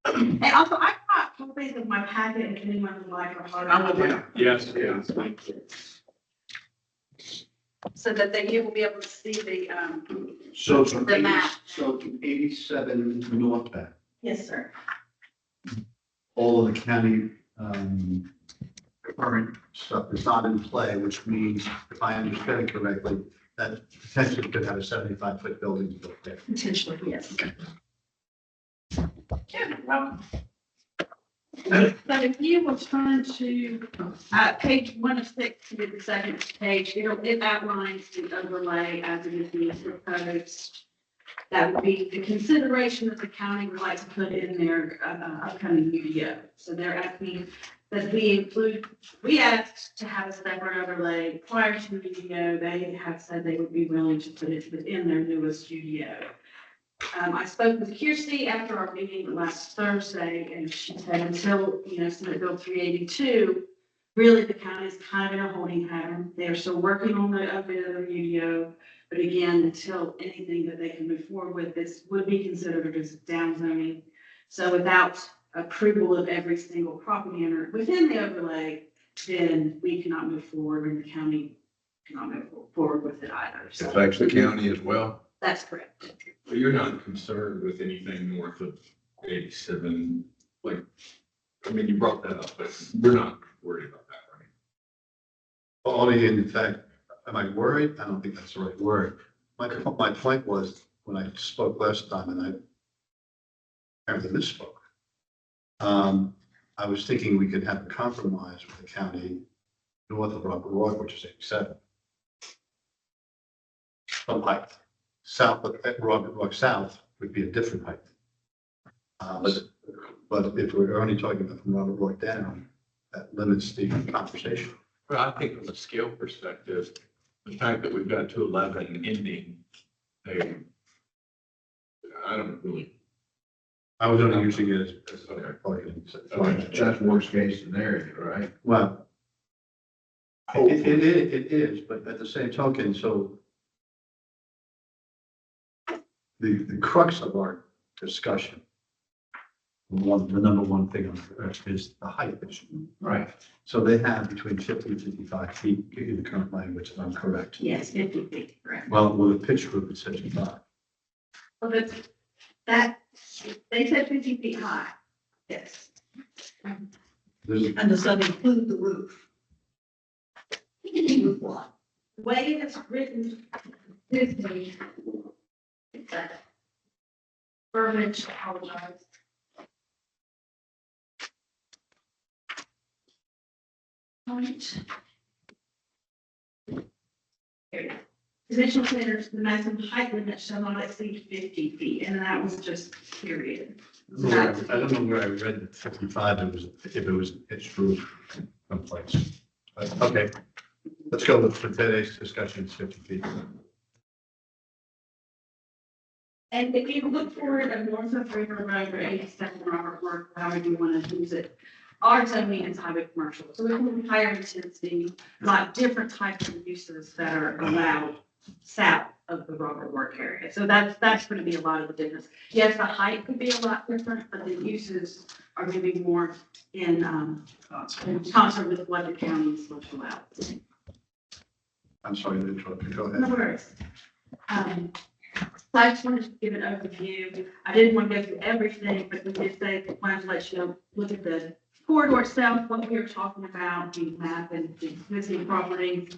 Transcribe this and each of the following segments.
And also, I got copies of my packet if anyone would like a hard. I would like. Yes, yes. So that then you will be able to see the, So it's from The map. so from 87 north back, yes, sir. all of the county, current stuff is not in play, which means, if I understand correctly, that potentially could have a 75-foot building built there. Potentially, yes. Yeah, well. But if you were trying to, page 1 of 6, to the second page, it outlines the overlay as it is being proposed. That would be the consideration that the county would like to put in their upcoming UDO. So they're asking that we asked to have a separate overlay prior to the UDO. They have said they would be willing to put it within their newest UDO. I spoke with Kirsty after our meeting last Thursday, and she said until, Senate Bill 382, really the county is kind of in a holding pattern. They are still working on the update of the UDO, but again, until anything that they can move forward with, this would be considered as down zoning. So without approval of every single property owner within the overlay, then we cannot move forward, and the county cannot move forward with it either. So Affects the county as well. that's correct. But you're not concerned with anything north of 87, like, I mean, you brought that up, but you're not worried about that, right? Only in fact, am I worried? I don't think that's the right word. My point was, when I spoke last time, and I apparently misspoke. I was thinking we could have a compromise with the county north of Robert Roy, which is 87. Some height. South of Robert Roy South would be a different height. But if we're only talking about from Robert Roy down, that limits the conversation. But I think from a scale perspective, the fact that we've got 211 ending, I don't really. I was only using it as Okay. targeting. That's worst case scenario, right? Well, it is, but at the same token, so the crux of our discussion, the number one thing on the earth is the height issue. Right. So they have between 50 and 55 feet in the current language, if I'm correct. Yes, 50 feet, correct. Well, with a pitch roof, it's 55. Well, that, they said 50 feet high. Yes. There's, And does that include the roof? Roof line. The way it's written, 50. Verbiage, I apologize. Point. Here it is. Conventional centers, the maximum height limit shall not exceed 50 feet, and that was just period. I don't know where I read that 55, if it was a pitched roof someplace. But, okay, let's go with today's discussion, it's 50 feet. And if you look forward at North of River Road or 87 Robert Work, however you want to use it, our zoning is highway commercial. So we can higher intensity, like different types of uses that are allowed south of the Robert Work area. So that's going to be a lot of the difference. Yes, the height could be a lot different, but the uses are going to be more in concert with what the county is supposed to allow. I'm sorry to interrupt you, go No ahead. worries. So I just wanted to give an overview. I didn't want to go through everything, but we did say, wanted to let you know, look at the corridor itself, what we were talking about, the map and the existing properties.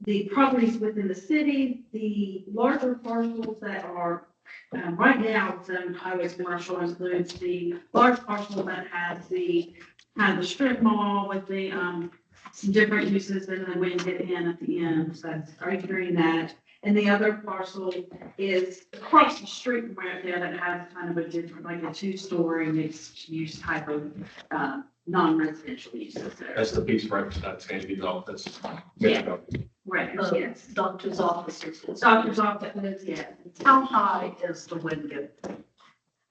The properties within the city, the larger parcels that are right now zoned highways commercial includes the large parcel that has the kind of the strip mall with the some different uses and then we get in at the end. So are you hearing that? And the other parcel is across the street from right there that has kind of a different, like a 2-story mixed use type of non-residential uses there. That's the piece right beside Sandy's office. Yeah. Right, yes. Doctor's offices. Doctor's office, yeah. How high is the window?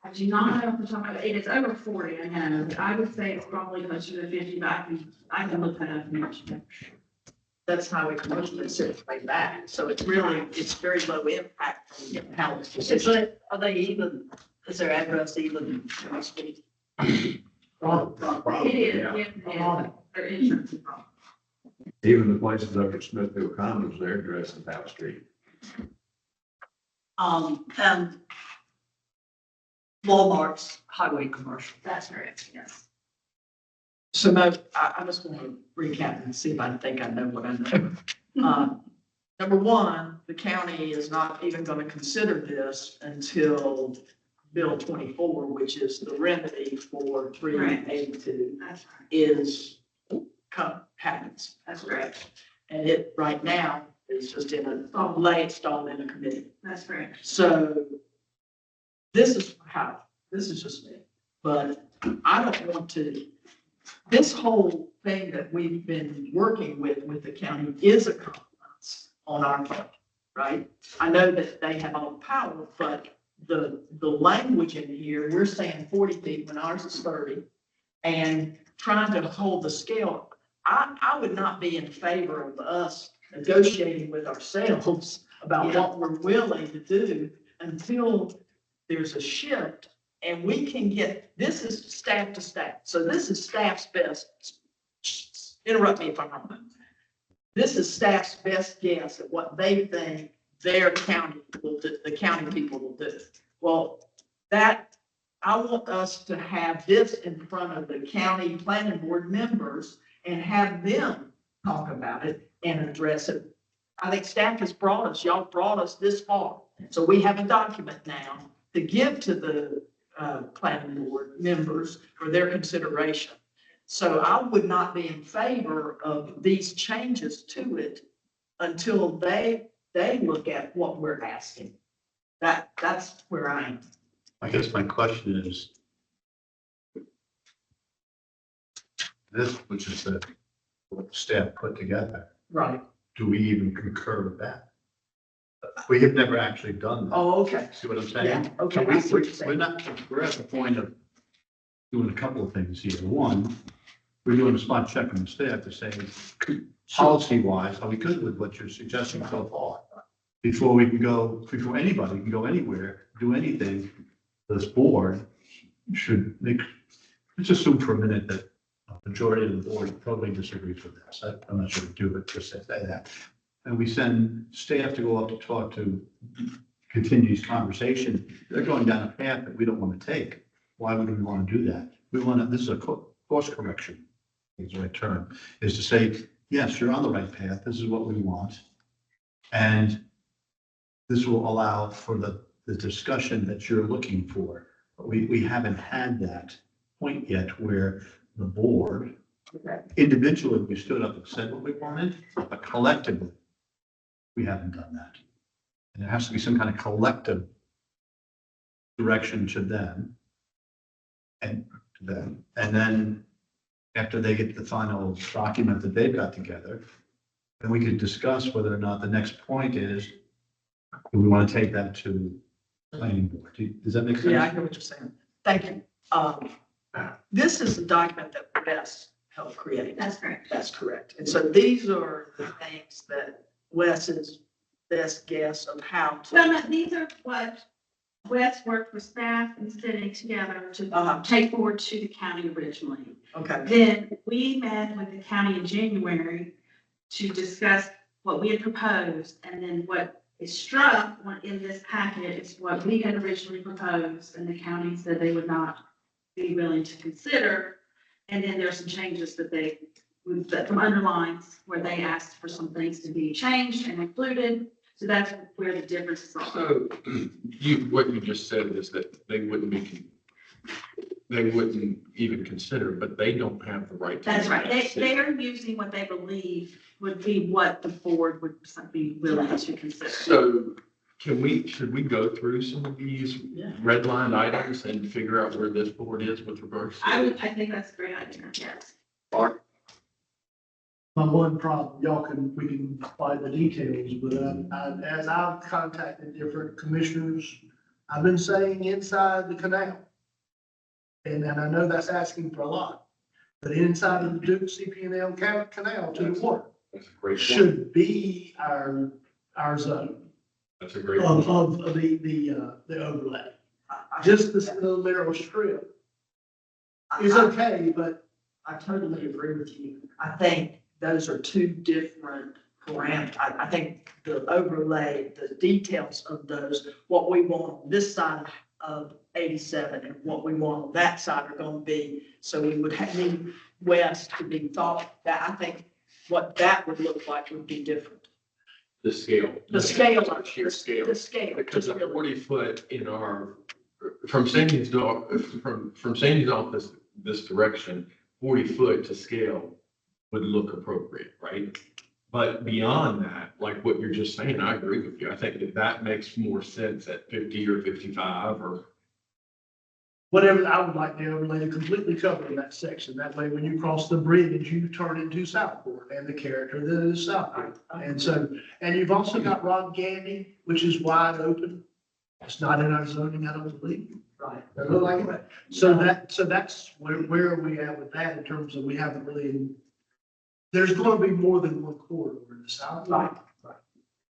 I do not know if we're talking about, it is over 40, I know. I would say it's probably closer to 50, but I can look that up and let you know. That's highway commercial, it's way back, so it's very low impact on houses. Are they even Is their address even? It is, yeah, their insurance is wrong. Even the places over at Smithfield Commons, their address is House Street. And Walmart's highway commercial. That's correct, yes. So I just want to recap and see if I think I know what I know. Number one, the county is not even going to consider this until Bill 24, which is the remedy for 382, That's right, is happens. that's correct, And it right now is just in a lay stalled in a committee. that's correct. So this is just me, but I don't want to, this whole thing that we've been working with the county is a compromise on our part, right? I know that they have all the power, but the language in here, we're saying 40 feet when ours is 30, and trying to hold the scale. I would not be in favor of us negotiating with ourselves about what we're willing to do until there's a shift and we can get, this is staff to staff. So this is staff's best, interrupt me if I'm wrong. This is staff's best guess at what they think their county will do, the county people will do. Well, I want us to have this in front of the county planning board members and have them talk about it and address it. I think staff has brought us, y'all brought us this far. So we have a document now to give to the planning board members for their consideration. So I would not be in favor of these changes to it until they look at what we're asking. That's where I am. I guess my question is, this, which is what the staff put together, Right. do we even concur with that? We have never actually done that. Oh, okay. See what I'm saying? Yeah, okay, So I see what you're we're saying. not, we're at the point of doing a couple of things here. One, we're doing a spot check on the staff to say, policy wise, are we good with what you're suggesting so far? Before we can go, before anybody can go anywhere, do anything, this board should make, let's assume for a minute that a majority of the board totally disagrees with this. I'm not sure we do, but just say that. And we send staff to go up to talk to, continue these conversations. They're going down a path that we don't want to take. Why would we want to do that? We want to, this is a course correction, is the right term, is to say, yes, you're on the right path. This is what we want. And this will allow for the discussion that you're looking for. But we haven't had that point yet where the board, individually, we stood up and said what we wanted, but collectively, we haven't done that. And there has to be some kind of collective direction to them and to them. And then after they get the final document that they've got together, then we could discuss whether or not the next point is, do we want to take that to planning board? Does that make sense? Yeah, I know what you're saying. Thank you. This is the document that Wes helped create. That's correct. That's correct. And so these are the things that Wes's best guess of how Well, to. no, these are what Wes worked with staff and sitting together Uh-huh. to take forward to the county originally. Okay, Then we met with the county in January to discuss what we had proposed, and then what is struck in this packet is what we had originally proposed, and the county said they would not be willing to consider. And then there's some changes that some underlines where they asked for some things to be changed and included. So that's where the differences are. So what you just said is that they wouldn't even consider, but they don't have the right to. That's right. make that They are using what they believe would be what the board would be willing to consider. So should we go through some of these Yeah. red line items and figure out where this board is with regards to? I think that's a great idea, yes. My one problem, we can find the details, but as I've contacted different commissioners, I've been saying inside the canal. And I know that's asking for a lot, but inside of the Duke CP&L canal to the water That's a great point. should be our zone That's a great of point. the overlay. Just this little narrow strip is okay, but I totally agree with you. I think those are two different parameters. I think the overlay, the details of those, what we want on this side of 87 and what we want on that side are going to be. So we would have need west to be thought that I think what that would look like would be different. The scale. The scale. Sheer scale. The scale. Because just a really. 40-foot in our, from Sandy's office, this direction, 40-foot to scale would look appropriate, right? But beyond that, like what you're just saying, I agree with you. I think that makes more sense at 50 or 55 or. whatever, I would like the overlay to completely cover that section. That way, when you cross the bridge, you turn into Southport and the character that is Southport. And so, and you've also got Rock Gandy, which is wide open. It's not in our zoning, I don't believe. Right. Doesn't look like it. So that's where are we at with that in terms of we haven't really, there's going to be more than one corridor in the South. Right.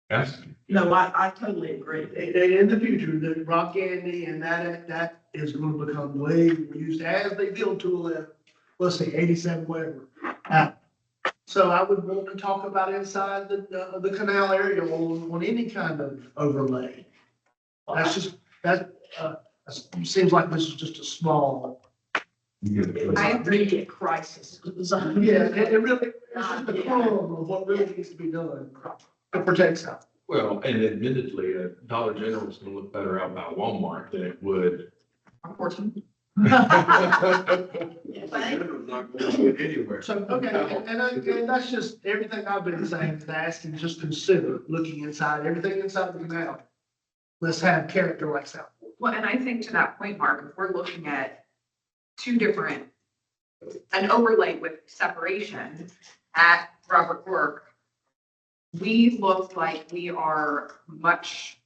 Yes. No, I totally agree. In the future, the Rock Candy and that is going to become way used as they build to let's say 87, whatever. So I would want to talk about inside the canal area on any kind of overlay. That's just, seems like this is just a small. I agree. Crisis. Yeah, it really, it's just the core of what really needs to be done to protect South. Well, and admittedly, a Dollar General is gonna look better out by Walmart than it would. Unfortunately. Anywhere. So, okay, and that's just, everything I've been saying is asking, just consider looking inside, everything inside the canal. Let's have character like South. Well, and I think to that point, Mark, if we're looking at two different, an overlay with separation at Robert Work, we look like we are much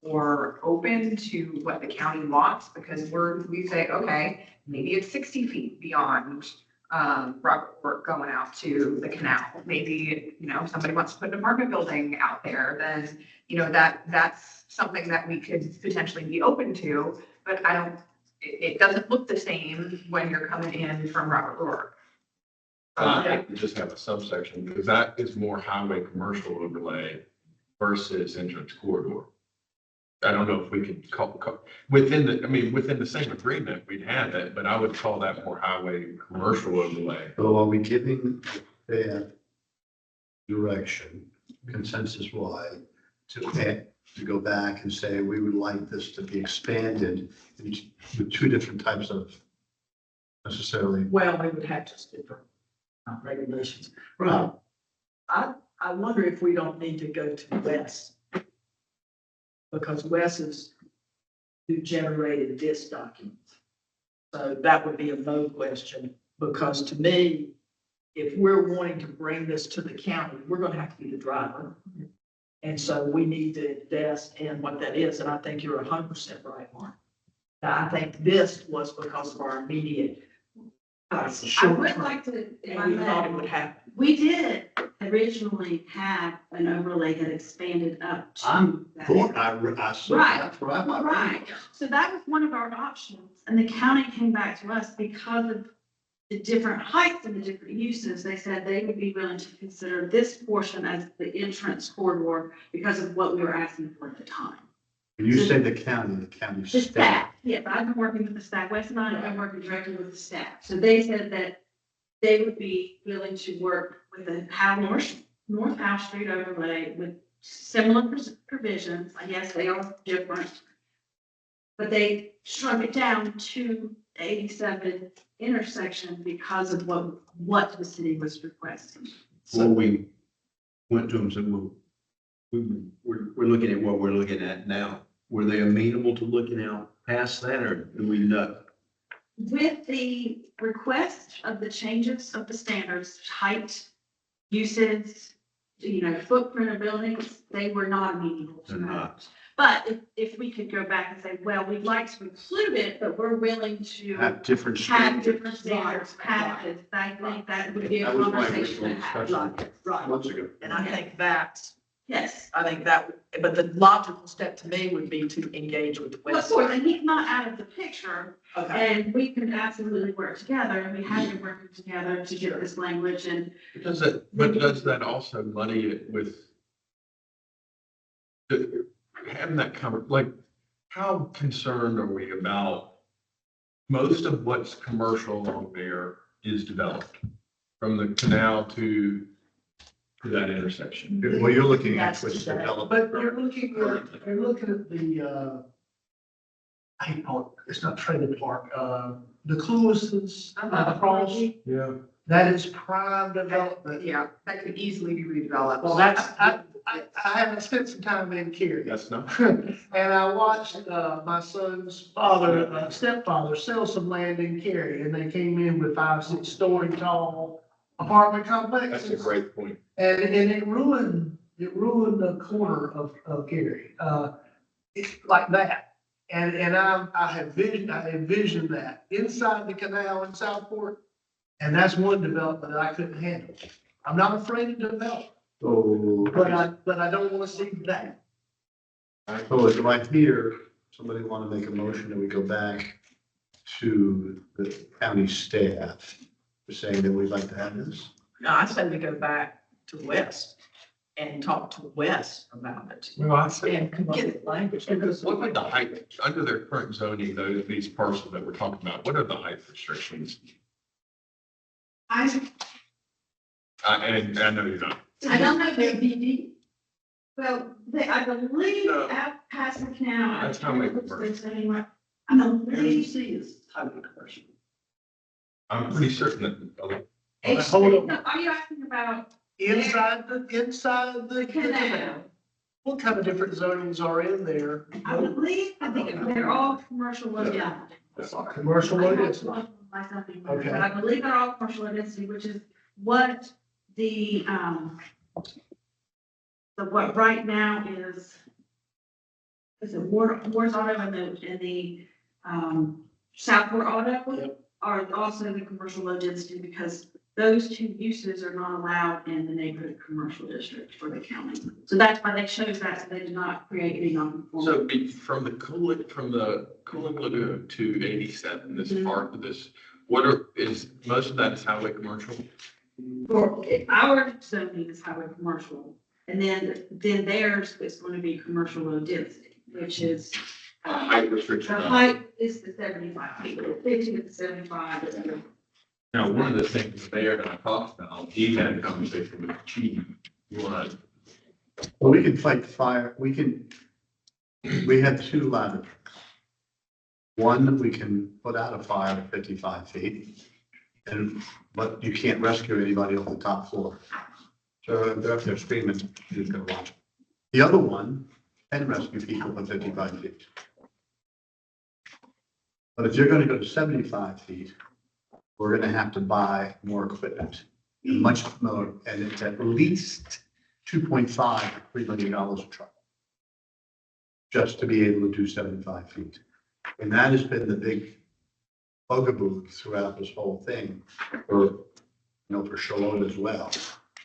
more open to what the county wants because we say, okay, maybe it's 60 feet beyond Robert Work going out to the canal. Maybe, if somebody wants to put an apartment building out there, then, that's something that we could potentially be open to, but it doesn't look the same when you're coming in from Robert Work. I think we just have a subsection because that is more highway commercial overlay versus entrance corridor. I don't know if we could call within the same agreement, we'd have it, but I would call that more highway commercial overlay. So are we giving that direction, consensus wide, to go back and say, we would like this to be expanded with two different types of necessarily. Well, they would have just different regulations. Right. I wonder if we don't need to go to Wes. Because Wes is who generated this document. So that would be a no question, because to me, if we're wanting to bring this to the county, we're gonna have to be the driver. And so we need to invest in what that is, and I think you're 100% right, Mark. Now, I think this was because of our immediate. I short would term, like to, if I And we thought it may, would happen. we did originally have an overlay that expanded up to. I'm that for, area. I saw, Right. that's what I'm. Right, so that was one of our options, and the county came back to us because of the different heights and the different uses. They said they would be willing to consider this portion as the entrance corridor because of what we were asking for at the time. When you say the county The staff. staff, yes, I've been working with the staff, Wes and I have been working directly with the staff, so they said that they would be willing to work with the North House Street overlay with similar provisions. I guess they are different. But they shrunk it down to 87 intersection because of what the city was requesting. So we went to them and said, we're looking at what we're looking at now. Were they amenable to looking out past that, or do we know? With the request of the changes of the standards, height, uses, footprint of buildings, they were not amenable to They're that. not. But if we could go back and say, well, we'd like to include it, but we're willing to Have different. have standards. different standards, packages, I think that would be a That was my conversation to original have. discussion Right. months ago. And I think that's Yes. I think that, but the logical step to me would be to engage with the Well, of West. course, and he's not out of the picture, Okay, and we can absolutely work together, and we have been working together to get this language, and But does that also muddy it with having that covered, like, how concerned are we about most of what's commercial along there is developed from the canal to that intersection? Well, you're looking at That's what's today. developed. But you're looking at the, I hate calling it, it's not trailer park, the Cluis's across, Yeah. that is prime development. Yeah, that could easily be redeveloped. Well, I haven't spent some time in Cary. That's not. And I watched, my son's father, stepfather sell some land in Cary, and they came in with 5, 6 story tall apartment That's a complexes. great point. And it ruined the corner of Cary, it's like that. And I envisioned that inside the canal in Southport, and that's one development that I couldn't handle. I'm not afraid to develop, So, but I don't wanna see that. so do I hear somebody want to make a motion that we go back to the county staff for saying that we'd like to have this? no, I say we go back to West and talk to West about it. Well, I say, And get the language, because what would the height, under their current zoning, though, these parcels that we're talking about, what are the height restrictions? I And I know you're not. don't know, They're the DD. well, I believe No. out past the canal. That's how it works. Anyway, I believe AGC is highway commercial. I'm pretty certain that. Hold on. No, are you asking about Inside the the canal? what kind of different zonings are in there? I think they're all commercial low density. Commercial low density. But I believe they're all commercial low density, which is what the what right now is it Ward's Auto and the Southport Auto Yep. are also the commercial low density because those two uses are not allowed in the neighborhood commercial district for the county. So that's why they chose that, so they did not create any non-conforming. So from the cooling lagoon to 87, this Mhm. part of this, is most of that is highway commercial? For our zoning is highway commercial, and then theirs is going to be commercial low density, which is, Height restriction. the height is the 75 feet, 50 to 75. Now, one of the things there that I talked about, he had a conversation with the chief, was, Well, we can fight fire, we have 2 ladder trucks. One, we can put out a fire at 55 feet, but you can't rescue anybody off the top floor. So if they're up there screaming, you're just gonna watch. The other one can rescue people at 55 feet. But if you're gonna go to 75 feet, we're gonna have to buy more equipment, and much more, and it's at least 2.5 to $3 million a truck. Just to be able to do 75 feet. And that has been the big bugaboo throughout this whole thing for, for Charlotte as well,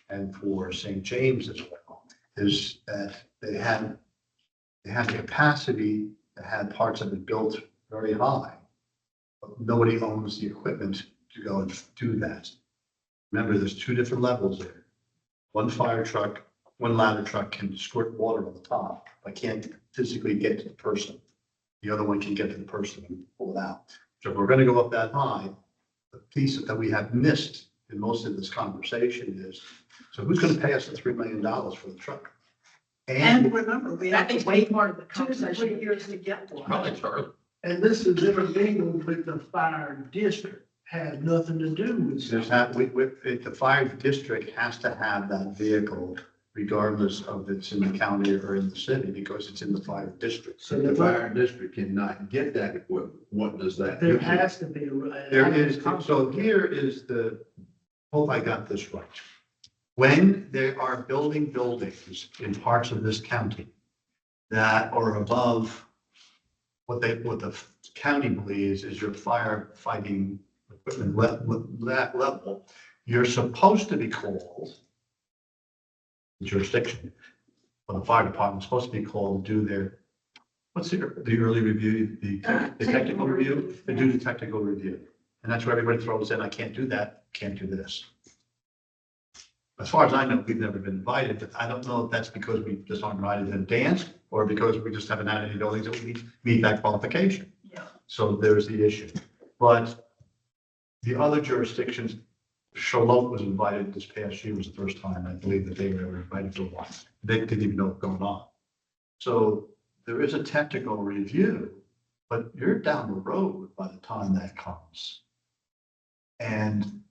and for St. James as well, is that they had the capacity to have parts of it built very high. But nobody owns the equipment to go and do that. Remember, there's 2 different levels there. One fire truck, one ladder truck can squirt water on the top, but can't physically get to the person. The other one can get to the person and pull it out. So if we're gonna go up that high, the piece that we have missed in most of this conversation is, so who's gonna pay us the $3 million for the truck? And remember, we have to wait part of the conversation years to get one. probably Charlie. And this is intermingled with the fire district, had nothing to do with. There's the fire district has to have that vehicle regardless of if it's in the county or in the city, because it's in the fire district. So the fire district cannot get that equipment. What does that? There do? has to be. There is, so here is hope I got this right. When they are building buildings in parts of this county that are above what the county believes is your firefighting equipment that level, you're supposed to be called jurisdiction. Well, the fire department's supposed to be called to do their, what's the early review, the technical review, to do the technical review. And that's where everybody throws in, I can't do that, can't do this. As far as I know, we've never been invited, but I don't know if that's because we just aren't invited in advance or because we just haven't had any buildings that we meet that qualification. Yeah. So there's the issue. But the other jurisdictions, Charlotte was invited this past year, was the first time I believe that they were ever invited to one. They didn't even know what's going on. So there is a technical review, but you're down the road by the time that comes. And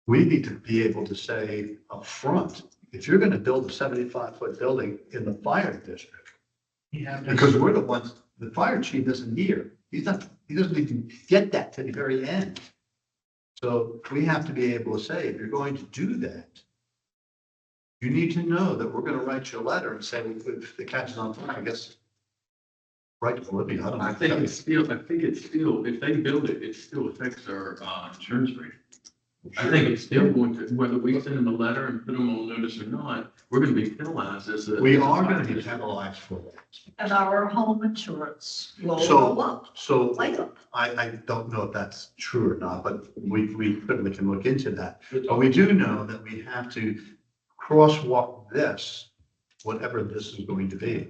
we need to be able to say up front, if you're going to build a 75-foot building in the fire district, because we're the ones, the fire chief isn't here. He doesn't even get that to the very end. So we have to be able to say, if you're going to do that, you need to know that we're going to write you a letter and say, if the catch is on fire, I guess, right to Olivia, I don't know. I think it's still, if they build it, it still affects our insurance rate. I think it's still going to, whether we send them a letter and put them on notice or not, we're gonna be penalized as a. We are going to be penalized for that. And our home insurance will So- go up So later. I don't know if that's true or not, but we certainly can look into that. But we do know that we have to crosswalk this, whatever this is going to be,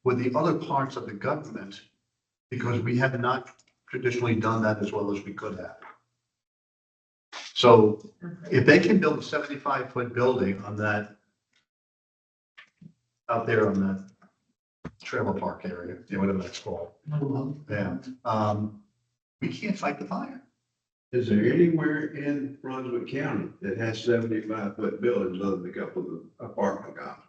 with the other parts of the government, because we have not traditionally done that as well as we could have. So if they can build a 75-foot building on that, out there on that trailer park area, whatever that's called, yeah, we can't fight the fire. Is there anywhere in Brunswick County that has 75-foot buildings other than a couple of apartment complexes?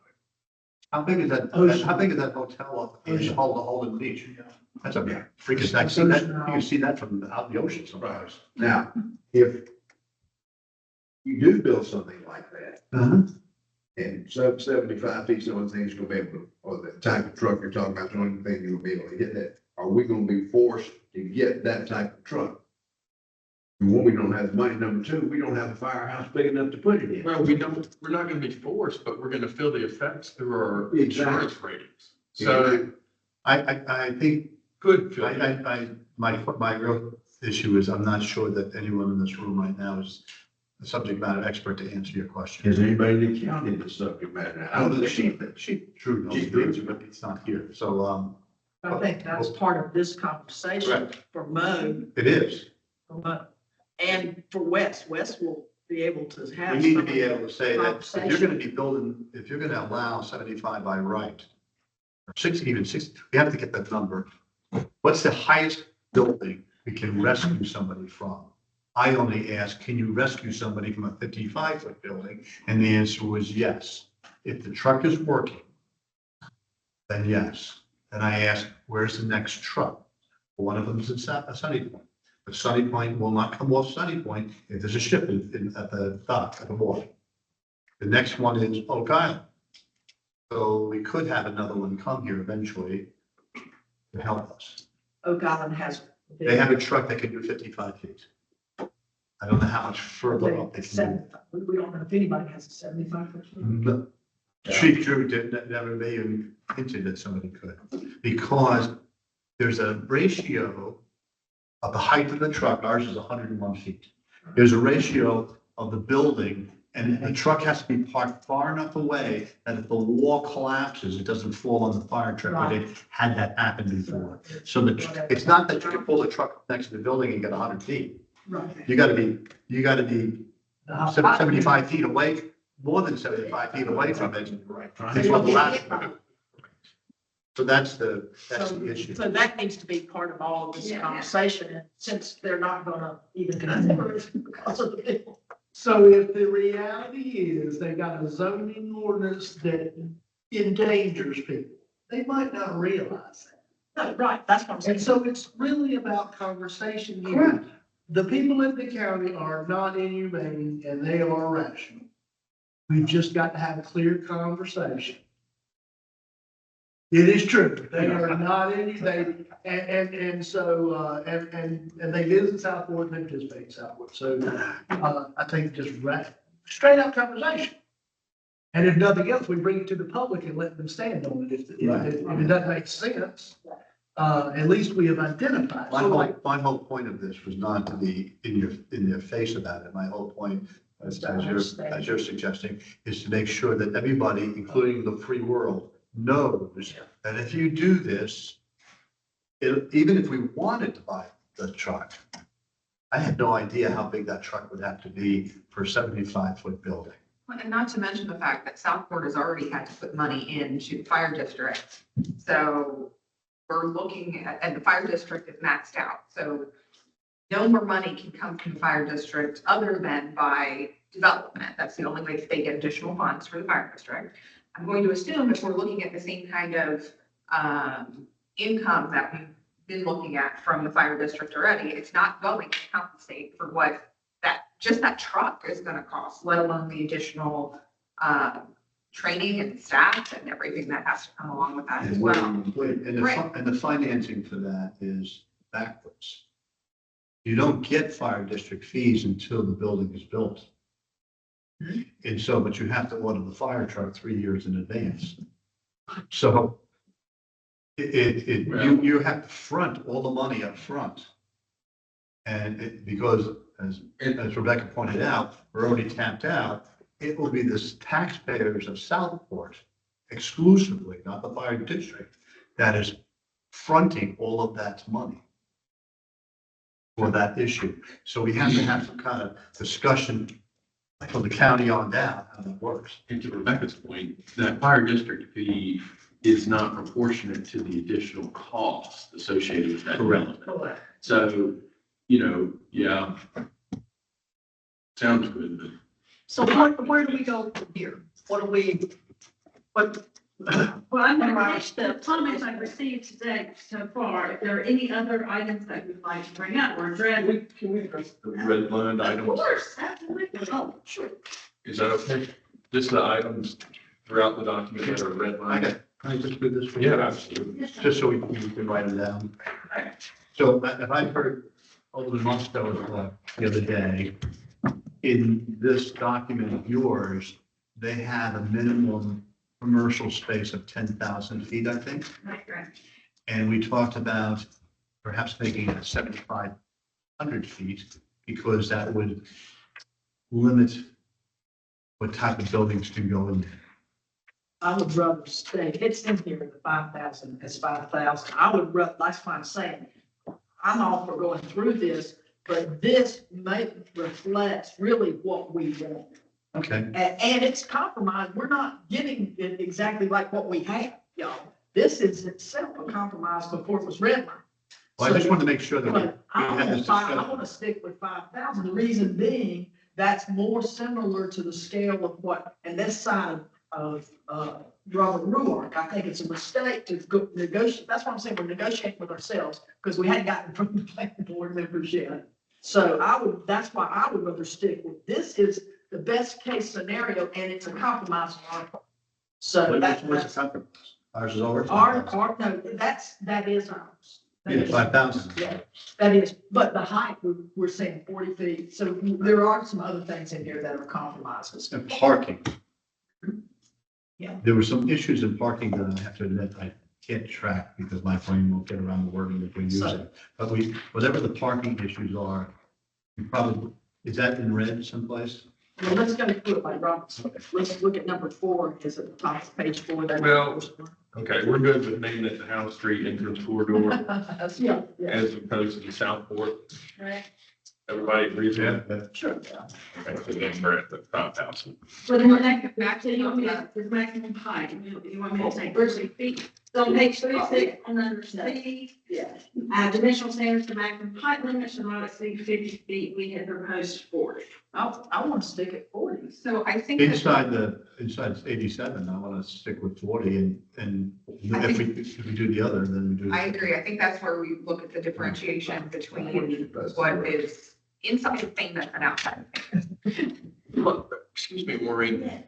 How big is that, how big is that hotel up in Holden Beach? That's a freaking, you can see that from out in the ocean sometimes. Now, if you do build something like that, and 75 feet, some of the things you're gonna be able to, or the type of truck you're talking about, the only thing you'll be able to get that, are we gonna be forced to get that type of truck? And one, we don't have the money. Number two, we don't have a firehouse big enough to put it in. Well, we're not gonna be forced, but we're gonna feel the effects through our insurance ratings. So I think, could feel. it. my real issue is I'm not sure that anyone in this room right now is the subject matter expert to answer your question. Is anybody in the county that's subject matter? I know that she true knows the answer, but it's not here. So, I think that's part of this conversation Correct. for Mo, it is. for Mo, and for Wes. Wes will be able to have. We need to some be of able to say that if you're conversation. going to be building, if you're going to allow 75 by right, or 60, even 60, we have to get that number. What's the highest building we can rescue somebody from? I only asked, can you rescue somebody from a 55-foot building? And the answer was yes. If the truck is working, then yes. Then I asked, where's the next truck? One of them is at Sunny Point. But Sunny Point will not come off Sunny Point if there's a ship at the dock, at the wharf. The next one is Oak Island. So we could have another one come here eventually to help us. Oak Island has. They have a truck that can do 55 feet. I don't know how much further up they can. We don't know if anybody has a 75-foot. No. Chief Drew never even hinted that somebody could, because there's a ratio of the height of the truck. Ours is 101 feet. There's a ratio of the building, and the truck has to be parked far enough away that if the wall collapses, it doesn't fall on the fire truck. But they had that happen before. So it's not that you can pull the truck up next to the building and get 100 feet. Right. You gotta be 75 feet away, more than 75 feet away from it. It's what the last- So that's the issue. So that needs to be part of all of this conversation, and since they're not gonna even consider it because of the bill. So if the reality is they got a zoning ordinance that endangers people, they might not realize that. No, right, that's what I'm saying. And so it's really about conversation here. Correct. The people in the county are not inhumane and they are rational. We've just got to have a clear conversation. It is true. They are not inhumane, and so, and they live in Southwood and they participate in Southwood. So, I think just straight up conversation. And if nothing else, we bring it to the public and let them stand on it. If it doesn't make sense, at least we have identified. So like, My whole point of this was not to be in their face about it. My whole point, as you're suggesting, is to make sure that everybody, including the free world, knows that if you do this, even if we wanted to buy the truck, I had no idea how big that truck would have to be for a 75-foot building. And not to mention the fact that Southport has already had to put money into the fire district. So we're looking at, and the fire district is maxed out. So no more money can come from the fire district other than by development. That's the only way that they get additional funds for the fire district. I'm going to assume if we're looking at the same kind of income that we've been looking at from the fire district already, it's not going to compensate for what just that truck is gonna cost, let alone the additional training and staff and everything that has to come along with that as well. And the financing for that is backwards. You don't get fire district fees until the building is built. And so, but you have to order the fire truck 3 years in advance. So you have to front all the money up front. And because as Rebecca pointed out, we're already tapped out, it will be the taxpayers of Southport exclusively, not the fire district, that is fronting all of that money for that issue. So we have to have some kind of discussion from the county on down how that works. And to Rebecca's point, that fire district fee is not proportionate to the additional cost associated with that development. So, yeah, sounds good, but So where do we go from here? What do we, what? Well, I'm gonna finish the comments I've received today so far. If there are any other items that you'd like to bring up or address. can we address the red line Of items? course, absolutely. Oh, sure. Is that okay? Just the items throughout the document that are red line? Can I just do this? for Yeah, you? absolutely. Just so we can write it down. So if I heard Alderman Musto the other day, in this document of yours, they have a minimum commercial space of 10,000 feet, I think. Right, right. And we talked about perhaps making it 7,500 feet because that would limit what type of buildings can go in there. I would rather stay, it's in here, the 5,000, it's 5,000. I would rather, that's why I'm saying, I'm all for going through this, but this may reflect really what we want. Okay. And it's compromised. We're not getting it exactly like what we have, y'all. This is itself a compromise before it was red line. Well, I just wanted to make sure that we But I had this want discussion. to stick with 5,000. The reason being, that's more similar to the scale of what, and this side of Robert Ruark, I think it's a mistake to go negotiate. That's why I'm saying we're negotiating with ourselves because we hadn't gotten from the planning board members yet. So that's why I would rather stick with, this is the best case scenario and it's a compromise on our part. So What's that's, the compromise? Ours is over. no, that is ours. That Yeah, is- 5,000. Yeah, that is, but the height, we're saying 40 feet. So there are some other things in here that are compromises. And parking. Yeah. There were some issues in parking that I have to admit I can't track because my brain won't get around the wording that we're using. But whatever the parking issues are, we probably, is that in red someplace? Well, let's go through it like Robert said. Let's look at number 4, is at the top of page 4. There. Well, Okay, we're good with naming it the House Street entrance corridor Yeah, yeah, as opposed to the Southport. Right. Everybody agrees with that? sure. Okay, so then we're at the 5,000. So then the next, so you want me to, the maximum height, you want me to say 30 feet? So on page 36, on under C, Yeah. dimensional standards for maximum height limits should not exceed 50 feet. We had proposed 40. I want to stick at 40. So I think that Inside 87, I want to stick with 40 and if we do the other, then we do. I agree. I think that's where we look at the differentiation between what is inside the famous and outside. Look, excuse me, Maureen,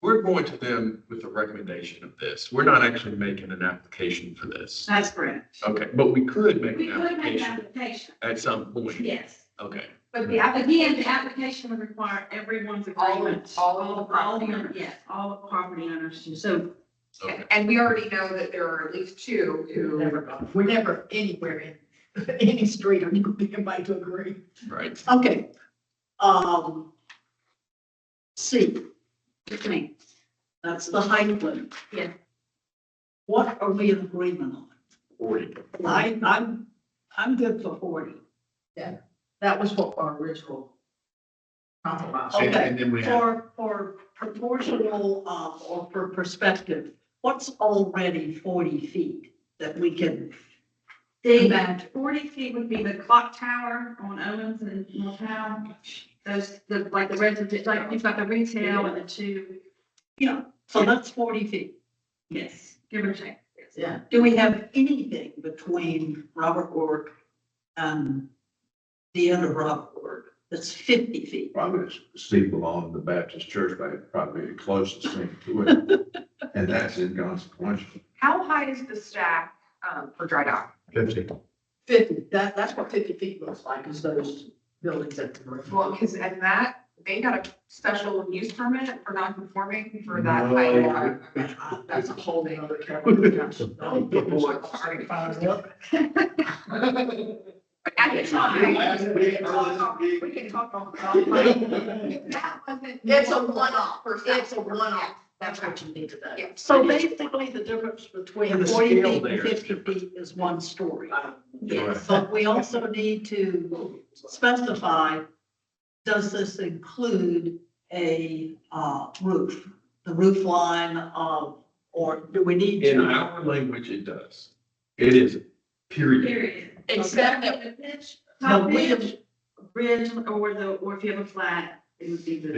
we're going to them with a recommendation of this. We're not actually making an application for this. That's correct. Okay, but we could make We an could make an application application, at some point. yes. Okay, But the Again, the application would require everyone's agreement. all of the property All- owners. Yes, all the property owners, so and we already know that there are at least two who. We're never anywhere in any street or anybody to agree. Right. Okay. C, it's me. that's the height limit. Yeah. What are we in agreement on? 40. I'm good for 40. Yeah. That was what our original compromise. And Okay, then we have, for proportional, or for perspective, what's already 40 feet that we can? The 40 feet would be the clock tower on Owens and Northtown. Those, like the residential, like you've got the retail and the two, Yeah, so that's 40 feet. yes, give or take. Yes. Yeah. Do we have anything between Robert Ork and the end of Robert Ork that's 50 feet? Probably the steeple on the Baptist church, probably the closest thing to it. And that's inconsequential. How high is the stack, for dry dock? 50. 50, that's what 50 feet looks like, is those buildings at the roof. Well, because and that, they got a special use permit for non-conforming for that No. height. That's a whole nother category. Sorry. Fired up. At the time, we can talk on. That wasn't. It's a one-off, it's a one-off. one-off, that's what you need to know. Yeah. So basically, the difference between And the 40 scale feet and there. 50 feet is one story. Yes. But we also need to specify, does this include a roof? The roof line of, or do we need In to? our language, it does. It is, period. Period. Except that the pitch, The top width. pitch, bridge, or if you have a flat, it would be It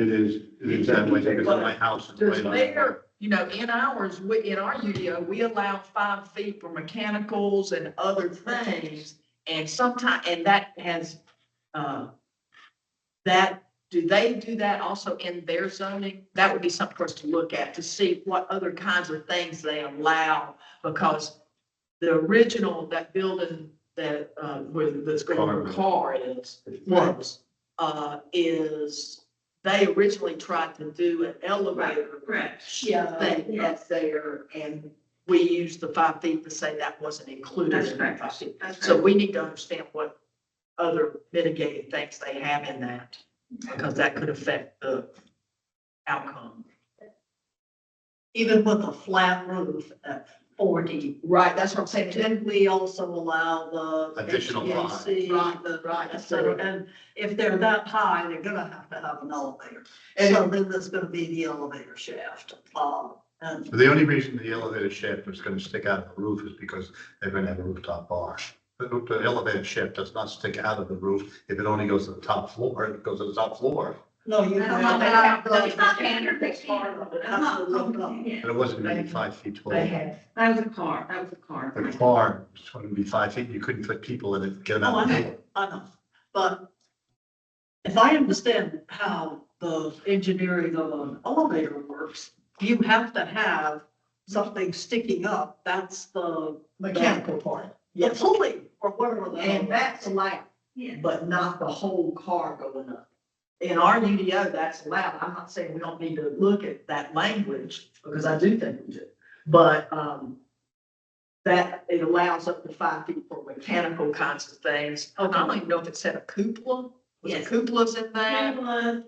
the. is that way, because my house is Does right on. there, in ours, in our UDO, we allow 5 feet for mechanicals and other things. And sometimes, and that has, do they do that also in their zoning? That would be something for us to look at, to see what other kinds of things they allow. Because the original, that building that, that's going to car is, they originally tried to do an elevator Correct. thing Yes. up there, and we used the 5 feet to say that wasn't included That's in that correct. 5 feet. That's So correct. we need to understand what other mitigating things they have in that, because that could affect the outcome. Even with a flat roof at 40. Right, that's what I'm saying. Then we also allow the. Additional HVAC, right, et cetera. And if they're that high, they're gonna have to have an elevator. So then there's gonna be the elevator shaft. And The only reason the elevator shaft was gonna stick out of the roof is because they're gonna have a rooftop bar. The elevator shaft does not stick out of the roof if it only goes to the top floor, it goes to the top floor. no, you That's have not- to have that's not the standard. fixed part of it. It That's has not, to look up. yeah, And it wasn't gonna be 5 feet tall. They have. that was a car, that was a car. The car was going to be 5 feet, you couldn't put people in it, get them Oh, out. I know, but if I understand how the engineering of an elevator works, you have to have something sticking up, that's the. Mechanical part. The pulley, or whatever. And that's allowed, Yeah. but not the whole car going up. In our UDO, that's allowed, I'm not saying we don't need to look at that language, because I do think we do. But, that it allows up to 5 feet for mechanical kinds of things. I don't even know if it said a cupola. Was it Yes. cupolas in there? Cameras,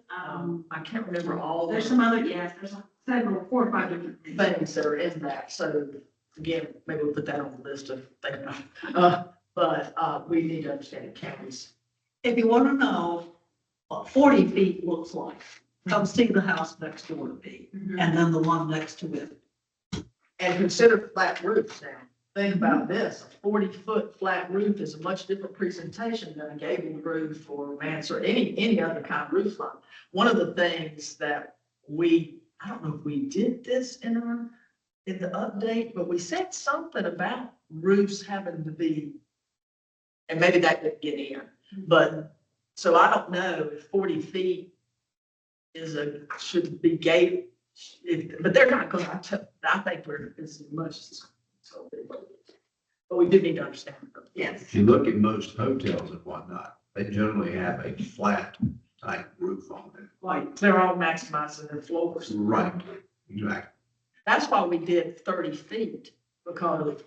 I can't remember all there's the some other, yes, there's several, 4 or 5 different things. things that are in that. So again, maybe we'll put that on the list of things. But we need to understand the counties. If you want to know what 40 feet looks like, come see the house next door to me, Mhm. and then the one next to it. And consider flat roofs now. Think about this, a 40-foot flat roof is a much different presentation than a gable roof or mansard, any other kind of roof line. One of the things that I don't know if we did this in the update, but we said something about roofs having to be, and maybe that didn't get in, but, so I don't know if 40 feet should be gate, but they're not gonna, I think we're as much as. So, but we do need to understand. Yes. If you look at most hotels and whatnot, they generally have a flat type roof on it. Like, they're all maximizing their floors. Right, exactly. That's why we did 30 feet, because,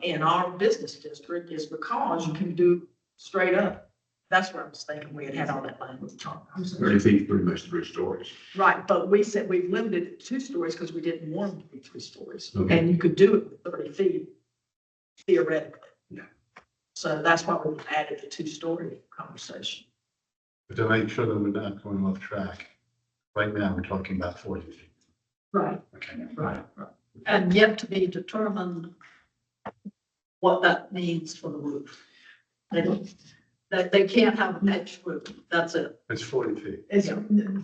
in our business district, is because you can do straight up. That's where I was thinking we had all that language on. 30 feet, pretty much 3 stories. Right, but we said we limited it to 2 stories because we didn't want them to be 3 stories. Okay. And you could do it with 30 feet theoretically. Yeah. So that's why we added the 2-story conversation. But to make sure that we're not going off track, right now, we're talking about 40 feet. Right. Okay. Right. And yet to be determined what that means for the roof. They don't, that they can't have a pitched roof, that's it. It's 40 feet. It's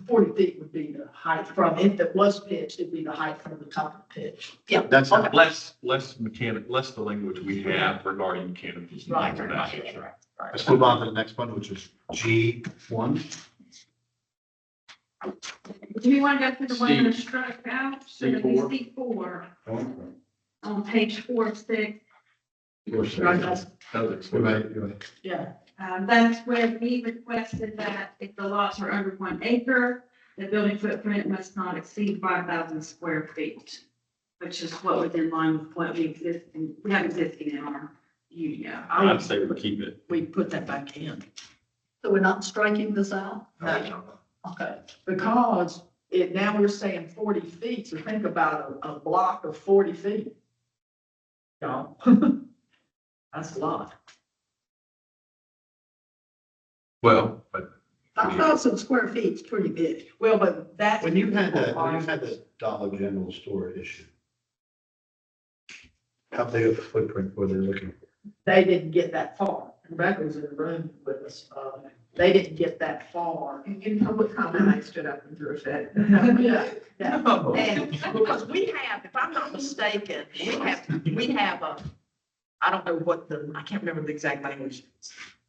40 feet would be the height from, if it was pitched, it'd be the height from the top of the pitch. Yeah. That's Okay. Less the language we have regarding canopies. and Right, things of right, that nature. right. Let's move on to the next one, which is G1. Do you want to go through the one that struck out? So it'd be C4. C4 on page 4 of 6. Right, that's- You're right, you're right. Yeah, That's where we requested that if the lots are under 1 acre, the building footprint must not exceed 5,000 square feet, which is what was in line with what we have existing in our UDO. I'd say we keep it. we put that back in. So we're not striking this out? No. Okay, because now we're saying 40 feet, so think about a block of 40 feet. Y'all. That's a lot. Well, but 5,000 square feet is pretty big. Well, but that's. When you had the Dollar General store issue, how big of a footprint were they looking for? They didn't get that far. Rebecca was in the room with us. They didn't get that far. And in public comment, I stood up and threw a fit. Yeah, yeah. No. And because we have, if I'm not mistaken, we have a, I don't know what I can't remember the exact language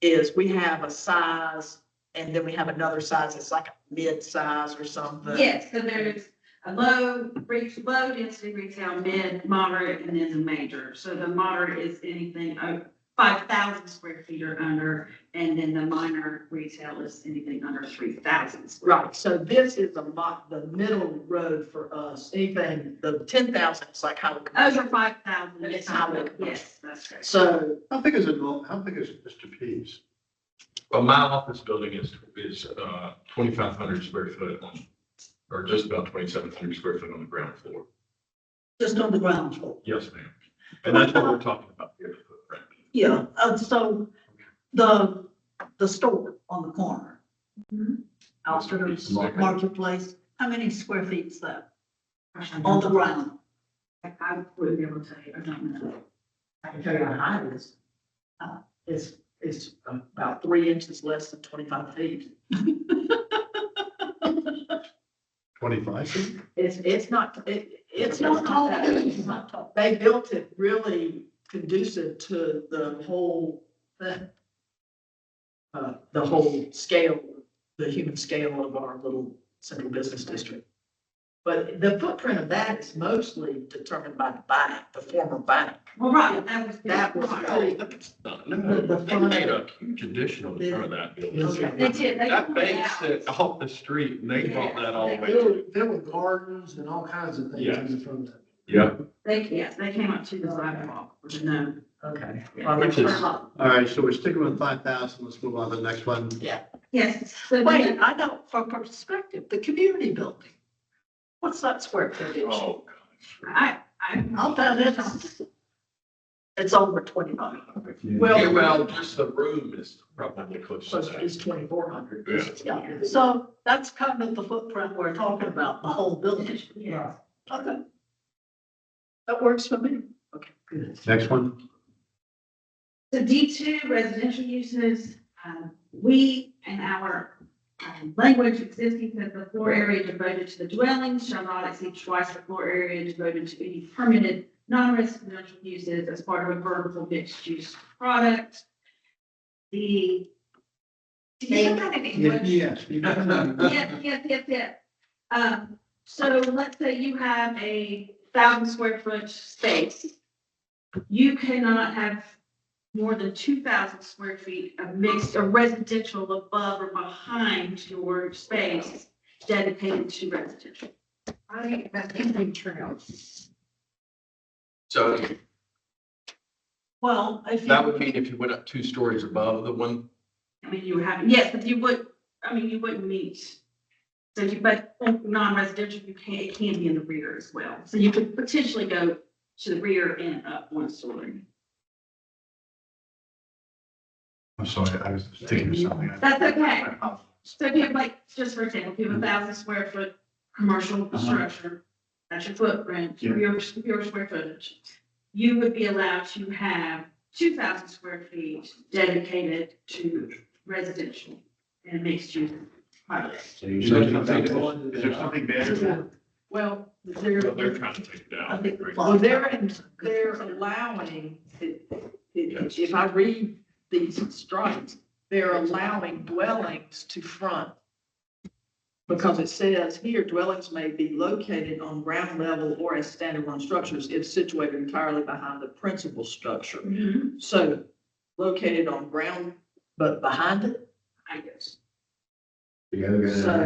is. We have a size and then we have another size. It's like a mid-size or something. Yes, so there's a low density retail, mid, moderate, and then the major. So the moderate is anything 5,000 square feet or under, and then the minor retail is anything under 3,000. Right, so this is the middle road for us. Anything, the 10,000 is like how. Over 5,000. It's highway. Yes, that's correct. So, How big is Mr. P's? Well, my office building is 2,500 square foot or just about 2,700 square foot on the ground floor. Just on the ground floor. Yes, ma'am. And that's what we're talking about here, footprint. Yeah, so the store on the corner. Outfitters Marketplace, how many square feet is that on the ground? I wouldn't be able to tell you, I don't know. I can tell you how high it is. It's about 3 inches less than 25 feet. 25 feet? It's not, it's not tall. tall. It's not tall. They built it really conducive to the whole thing. The whole scale, the human scale of our little central business district. But the footprint of that is mostly determined by the bank, the former bank. Well, right, That was really, They made a huge additional in front of that building. They did, they. That bank sit off the street and they brought that all the way. There were gardens and all kinds of things in front of that. Yeah. They came up to the sidewalk, which is no. okay. Which is- All right, so we're sticking with 5,000. Let's move on to the next one. Yes. So Wait, I know, for perspective, the community building. What's that square footage? Oh, gosh. I'll bet It's over 25. Well, just the room is probably close to So that. it's 2,400. Yeah. Yeah. So that's kind of the footprint we're talking about, the whole building. Yeah. Okay. That works for me. Okay, good. Next one. So D2 residential uses, we and our language existing says the floor area devoted to the dwellings shall not exceed twice the floor area devoted to any permitted non-residential uses as part of a vertical mixed use product. Did you put that in English? Yes. Yes. So let's say you have 1,000 square foot space. You cannot have more than 2,000 square feet of mixed or residential above or behind your space dedicated to residential. I think that's camping trails. So Well, if you. that would mean if you went up 2 stories above the one, I mean, you would have, yes, but you would, I mean, you wouldn't meet. So you, but non-residential, you can, it can be in the rear as well. So you could potentially go to the rear and up 1 story. I'm sorry, I was thinking of something. That's okay. So if you have like, just for example, if you have 1,000 square foot commercial structure, that's your footprint, your square footage. You would be allowed to have 2,000 square feet dedicated to residential and mixed use projects. Is there something bad with that? Well, they're trying to take it I down. think the well, plot- they're allowing, if I read these strikes, they're allowing dwellings to front. Because it says here, dwellings may be located on ground level or as standalone structures if situated entirely behind the principal structure. Mhm. So located on ground, but behind it? I guess. So,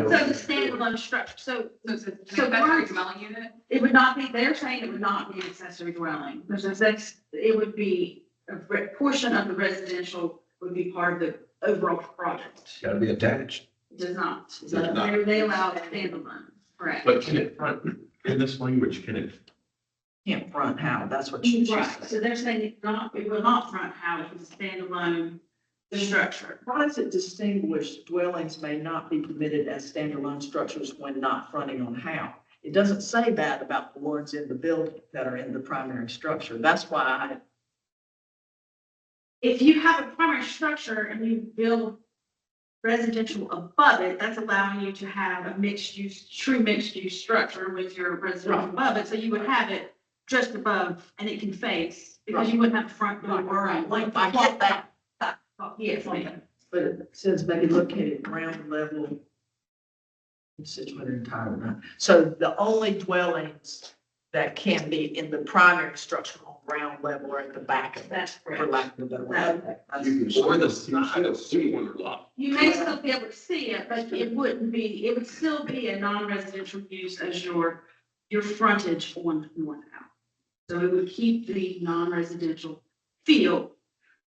So the standalone structure, so So it's an So accessory once- dwelling unit? it would not be, they're saying it would not be an accessory dwelling. It would be a portion of the residential would be part of the overall project. gotta be attached. It does not. Does not. They allow standalone, correct? But can it front, in this language, can it? Can't front how, that's what she's Right, saying. so they're saying it will not front house with a standalone structure. Why does it distinguish dwellings may not be permitted as standalone structures when not fronting on how? It doesn't say that about the ones in the building that are in the primary structure. That's why If you have a primary structure and you build residential above it, that's allowing you to have a mixed use, true mixed use structure with your residential above it. So you would have it just above and it can face because you wouldn't have a front door. like, I get that, Yes, ma'am. but it says may be located ground level. Situated entirely. So the only dwellings that can be in the primary structure on ground level or at the back of that, That's for correct. lack of a better word. Or the side of similar lot. You may still be able to see it, but it wouldn't be, it would still be a non-residential use as your frontage on North House. So it would keep the non-residential feel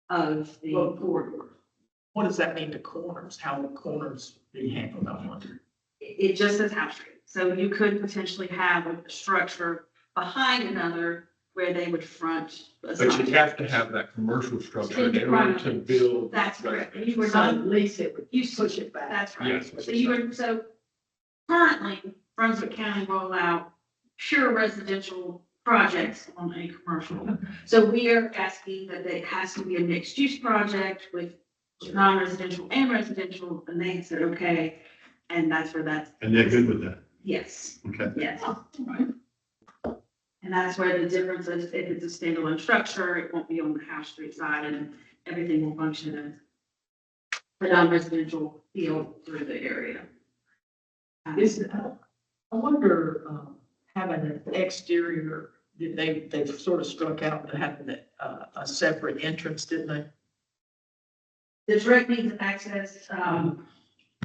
of the corridor. What does that mean to corners? How would corners be handled? I wonder. It just says house street. So you could potentially have a structure behind another where they would front. a But side. you have to have that commercial structure in order to build. That's correct. And you were So not, at least it would you push it back. that's right. Yes. So you were, so currently Brunswick County roll out pure residential projects on a commercial. So we are asking that it has to be a mixed use project with non-residential and residential, and they said, okay. And that's where that's, And they're good with that, yes, okay. yes. And that's where the difference is, if it's a standalone structure, it won't be on the house street side and everything will function as a non-residential field through the area. Is it, I wonder, having an exterior, they've sort of struck out to having a separate entrance, didn't they? The direct means of access,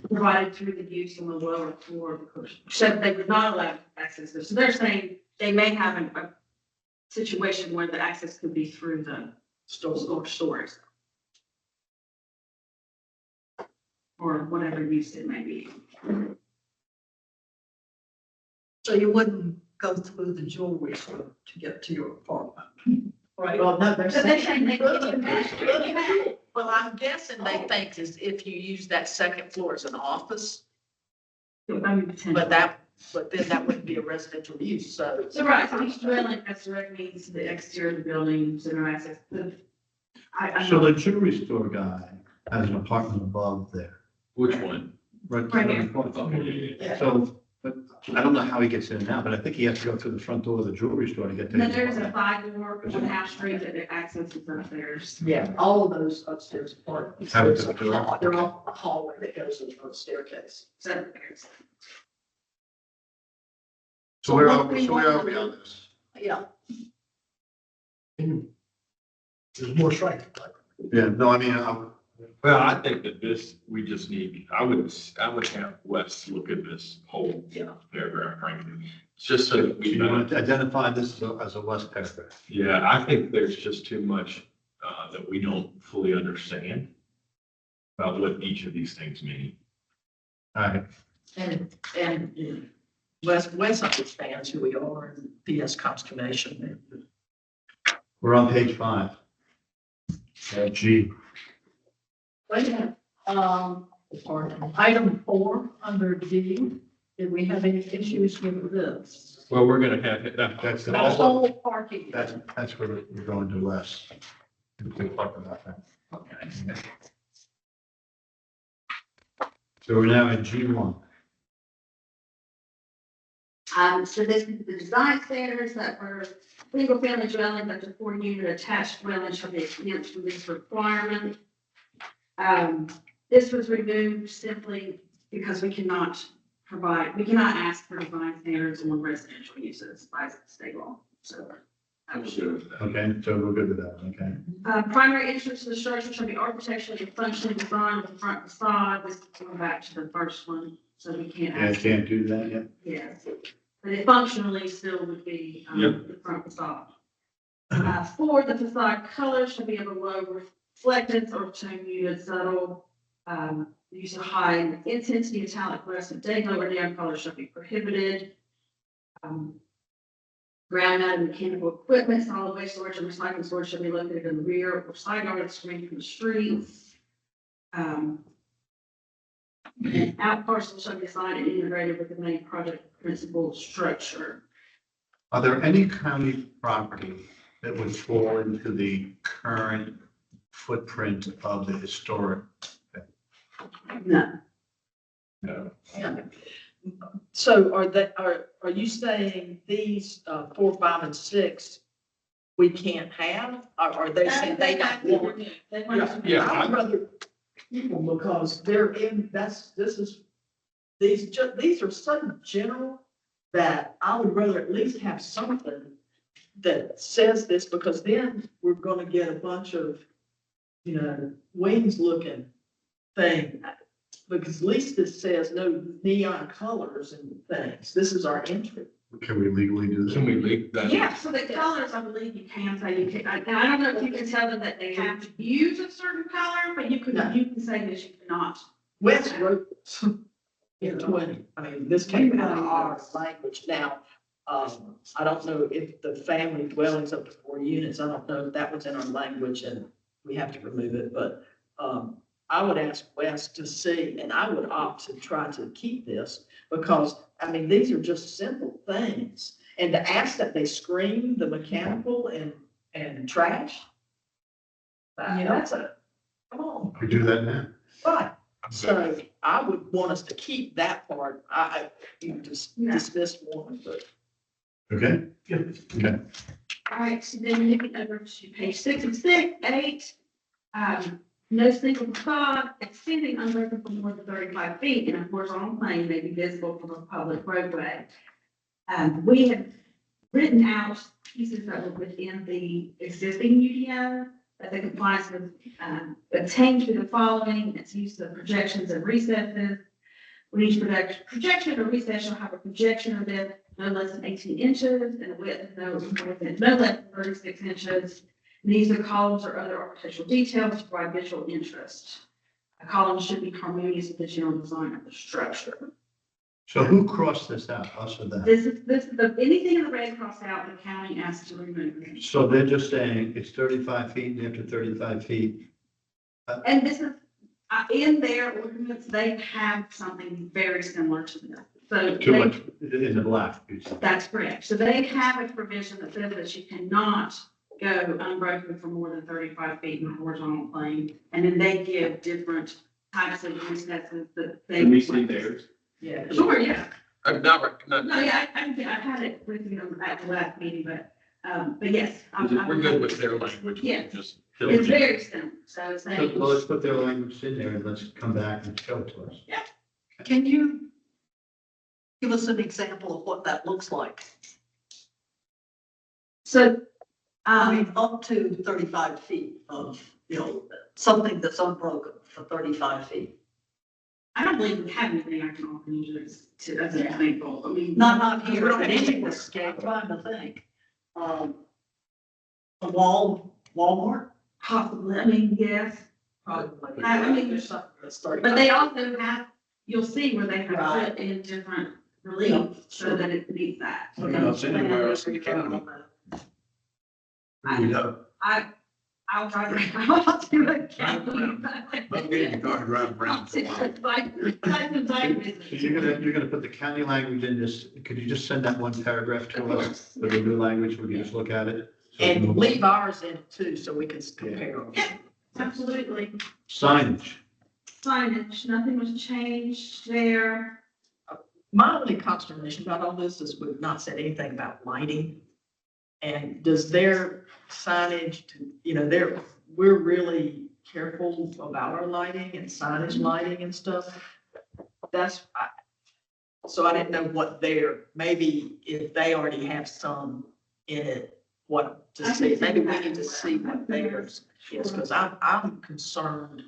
provided through the use on the lower floor, so they would not allow access. So they're saying they may have a situation where the access could be through the stores. Or whatever use it may be. So you wouldn't go through the jewelry store to get to your apartment. Right? Well, no, they're So they're saying. saying they can. Well, I'm guessing they think is if you use that second floor as an office, but then that wouldn't be a residential use, so. So right, so each dwelling has direct means to the exterior of the building, so no access. So the jewelry store guy has an apartment above there. Which one? Right here. So, but I don't know how he gets in now, but I think he has to go through the front door of the jewelry store to get to. And then his there's a apartment. 5 door on House Street that accesses upstairs. Yeah, all of those upstairs apartments. Have it There's to the door. They're all a hallway that goes into a staircase. So there's. So where are we on this? Yeah. There's more striking, right? Yeah, no, I mean, Well, I think that this, we just need, I would have Wes look at this whole paragraph, frankly. Just so that we you want know. to identify this as a West paragraph. Yeah, I think there's just too much, that we don't fully understand about what each of these things mean. All right, And Wes understands who we are in PS Constellation. we're on page 5. G. Wait a minute, item 4 under D, did we have any issues with this? Well, we're gonna have, that, That's, The that's, whole parking. that's where we're going to West. We'll talk about that. Okay. So we're now in G1. So this is the design standards that were single family dwelling up to 4 unit attached dwelling shall be exempt from this requirement. This was removed simply because we cannot ask for design standards on residential uses by state law. So. I'm sure of that. Okay, so we're good with that, okay. Primary entrance to the structure shall be architecturally and functionally designed with the front facade. This is going back to the first one, so we can't Yeah, ask. can't do that yet. Yes, but it functionally still would be, Yep. the front facade. 4, the facade color shall be of a low reflectance or tone muted subtle. Use of high intensity metallic fluorescent day glow or neon color shall be prohibited. Ground mounted mechanical equipment, solid waste storage and recycling storage shall be located in the rear or side yard of the screen from the streets. And out parcel shall be assigned and integrated with the main project principal structure. Are there any county property that would fall into the current footprint of the historic? No. No. Yeah. So are you saying these 4, 5, and 6, we can't have? Or are they saying they don't want? Yeah, I'd rather keep them because they're in, these are so general that I would rather at least have something that says this, because then we're gonna get a bunch of, wings looking thing. Because at least this says no neon colors and things. This is our entry. Can we legally do Can that? we leave that? Yeah, so the colors, I believe you can say you can, now I don't know if you can tell them that they have to use a certain color, but you No. can say that you cannot. Wes wrote this in 20. I mean, this came out of our language. Now, I don't know if the family dwellings up to 4 units, I don't know if that was in our language and we have to remove it, but, I would ask Wes to see, and I would opt to try to keep this because, I mean, these are just simple things. And to ask that they screen the mechanical and trash, that's come on. We do that now. Right, so I would want us to keep that part. You just dismissed one, but. Okay? Okay. All right, so then moving over to page 6 and 6, 8. No single facade extending unbroken for more than 35 feet in a horizontal plane may be visible from a public roadway. We have written out pieces that were within the existing UDO that the compliance with obtained through the following. It's use of projections and recesses. When each projection or recess shall have a projection of depth no less than 18 inches and a width no less than 36 inches. These are columns or other architectural details to provide visual interest. A column should be harmonious with the general design of the structure. So who crossed this out, us or them? This is anything in the red crossed out, the county asked to remove. So they're just saying it's 35 feet and after 35 feet. And this is, in their ordinance, they have something very similar to this. So Too they- much in the black. That's correct. So they have a provision that says that you cannot go unbroken for more than 35 feet in a horizontal plane. And then they give different types of recesses that they. Can we see theirs? Yeah. Sure, yeah. I'm not. No, yeah, I've had it with you at the last meeting, but yes. We're good with their language. Yeah. Just. It's very simple. So it's So saying, let's put their language in there and let's come back and show it to us. Can you give us an example of what that looks like? so, I mean, up to 35 feet of something that's unbroken for 35 feet. I don't believe we have anything I can offer you to, as an example. I mean. Not we here, don't but have anything anywhere, to scale. I'm trying to think. A Walmart? Possibly, I mean, yes, Probably. I mean, There's something that's 35. but they also have, you'll see where they have Right. put in different relief so that it meets that. You know, it's anywhere else in the county. We have, I'll try to, I'll do it. I'm getting cars driving around. So You're you're gonna put the county language in this, could you just send that one paragraph to us with the new language, we can just look at it? So we And can- leave ours in too, so we can compare them. Absolutely. Signage, Signage, nothing was changed there. My only consternation about all this is we've not said anything about lighting. And does their signage, we're really careful about our lighting and signage lighting and stuff. So I didn't know what maybe if they already have some in it, what to see. Maybe we need to see what theirs is, because I'm concerned.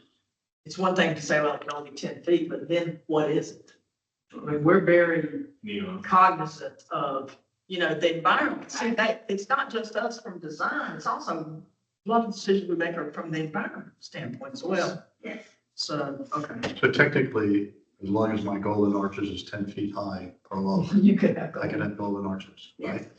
It's one thing to say, well, it can only be 10 feet, but then what is it? I mean, we're very Neon. cognizant of, the environment. See, it's not just us from design, it's also a lot of decisions we make are from the environment standpoint as well. Yes. So, okay. so technically, as long as my golden arches is 10 feet high or lower, You could have. I can have golden arches, right?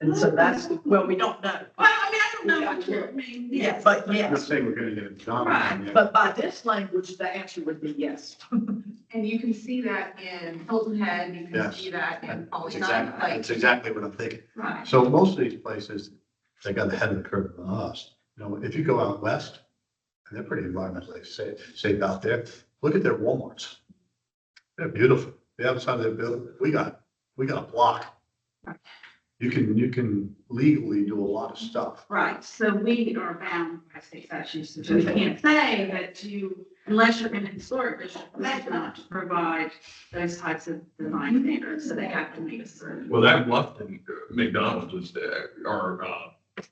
And so we don't know. Well, I mean, I don't know what you mean. Yeah, Yes. but I'm not yes, saying we're gonna get it done. Right, but by this language, the answer would be yes. And you can see that in Hilton Head, you can Yes. see that in That's Poly exactly, like, that's exactly what I'm thinking. Right. So most of these places, they got ahead of the curve on us. If you go out west, and they're pretty environmentally safe out there, look at their Walmarts. They're beautiful. The outside of their building, we got a block. You can legally do a lot of stuff. Right, so we are bound by state statutes, so we can't say that unless you're in a historic district, you cannot provide those types of design standards, so they have to meet a certain. Well, that Bluffton McDonald's